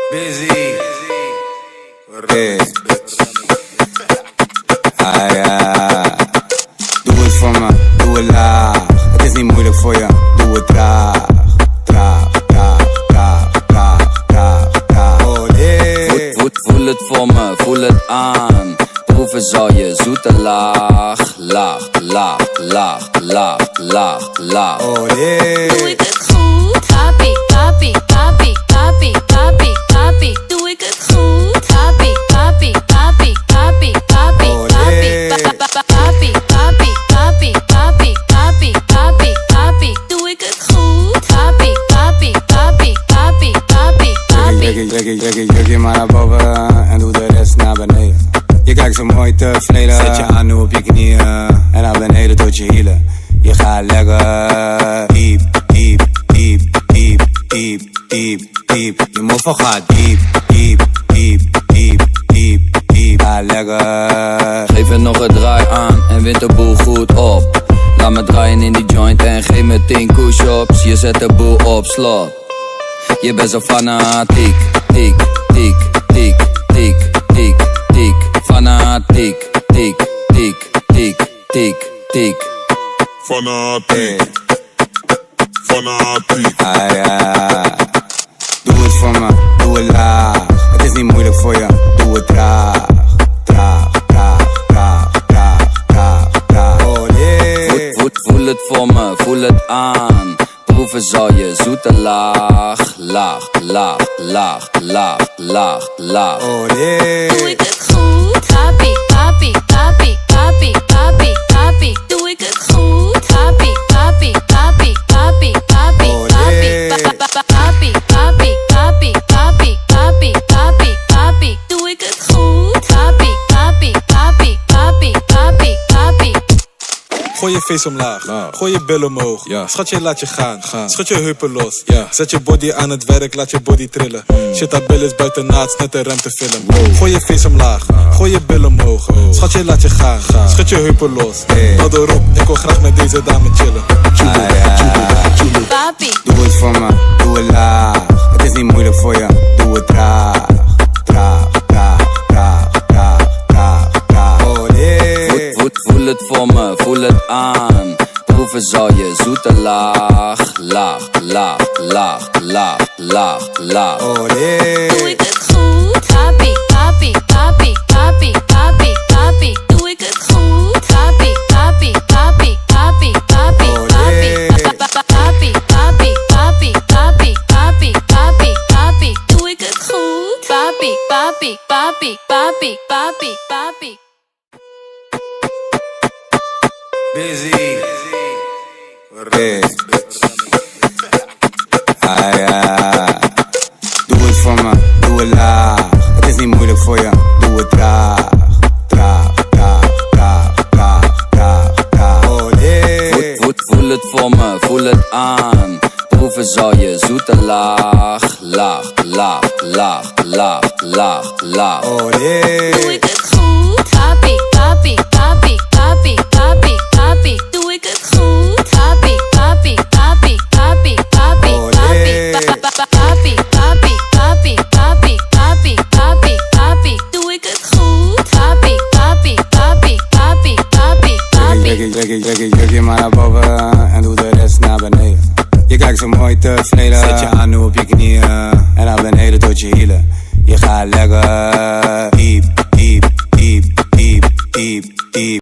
Busy. Hey. Doe het voor me, doe het laag. Het is niet moeilijk voor je, doe het traag. Traag, traag, traag, traag, traag, traag. Oh nee. Voel het voor me, voel het aan. Proeven zal je zoete laag. Laag, laag, laag, laag, laag, laag. Oh nee. Doe ik het goed? Papi, papi, papi, papi, papi, papi. Doe ik het goed? Papi, papi, papi, papi, papi, papi, papi, papi, papi, papi, papi, papi, papi. Doe ik het goed? Papi, papi, papi, papi, papi, papi. Druk je maar naar boven en doe de rest naar beneden. Je kijkt zo mooi tevreden. Zet je aan nu op je knieën en naar beneden tot je hielen. Je gaat lekker diep, diep, diep, diep, diep, diep, diep. Je moffel gaat diep, diep, diep, diep, diep, diep. Ga lekker. Geef er nog een draai aan en wint de boel goed op. Laat me draaien in die joint en geef me 10 push-ups. Je zet de boel op slot. Je bent zo fanatiek, tik, tik, tik, tik, tik, tik. Fanatiek, tik, tik, tik, tik, tik. Fanatiek, fanatiek. Doe het voor me, doe het laag. Het is niet moeilijk voor je, doe het traag. Traag, traag, traag, traag, traag, traag. Oh nee. Voel het voor me, voel het aan. Proeven zal je zoete laag. Laag, laag, laag, laag, laag, laag. Oh nee. Doe ik het goed? Papi, papi, papi, papi, papi, papi. Doe ik het goed? Papi, papi, papi, papi, papi, papi, papi, papi, papi, papi, papi, papi, papi. Doe ik het goed? Papi, papi, papi, papi, papi, papi. Gooi je face omlaag, gooi je billen omhoog. Schatje, laat je gaan. Schud je heupen los. Zet je body aan het werk, laat je body trillen. Shit, dat bil is buiten naad, net een remtefilm. Gooi je face omlaag, gooi je billen omhoog. Schatje, laat je gaan. Schud je heupen los. Bel erop, ik wil graag met deze dame chillen. Papi. Doe het voor me, doe het laag. Het is niet moeilijk voor je, doe het traag. Traag, traag, traag, traag, traag, traag. Oh nee. Voel het voor me, voel het aan. Proeven zal je zoete laag. Laag, laag, laag, laag, laag, laag. Oh nee. Doe ik het goed? Papi, papi, papi, papi, papi, papi. Doe ik het goed? Papi, papi, papi, papi, papi, papi, papi, papi, papi, papi, papi, papi, papi. Doe ik het goed? Papi, papi, papi, papi, papi, papi. Busy. Hey. Doe het voor me, doe het laag. Het is niet moeilijk voor je, doe het traag. Traag, traag, traag, traag, traag, traag. Oh nee. Voel het voor me, voel het aan. Proeven zal je zoete laag. Laag, laag, laag, laag, laag, laag. Oh nee. Doe ik het goed? Papi, papi, papi, papi, papi, papi. Doe ik het goed? Papi, papi, papi, papi, papi, papi, papi, papi, papi, papi, papi, papi, papi. Doe ik het goed? Papi, papi, papi, papi, papi, papi. Druk je maar naar boven en doe de rest naar beneden. Je kijkt zo mooi tevreden. Zet je aan nu op je knieën en naar beneden tot je hielen. Je gaat lekker diep.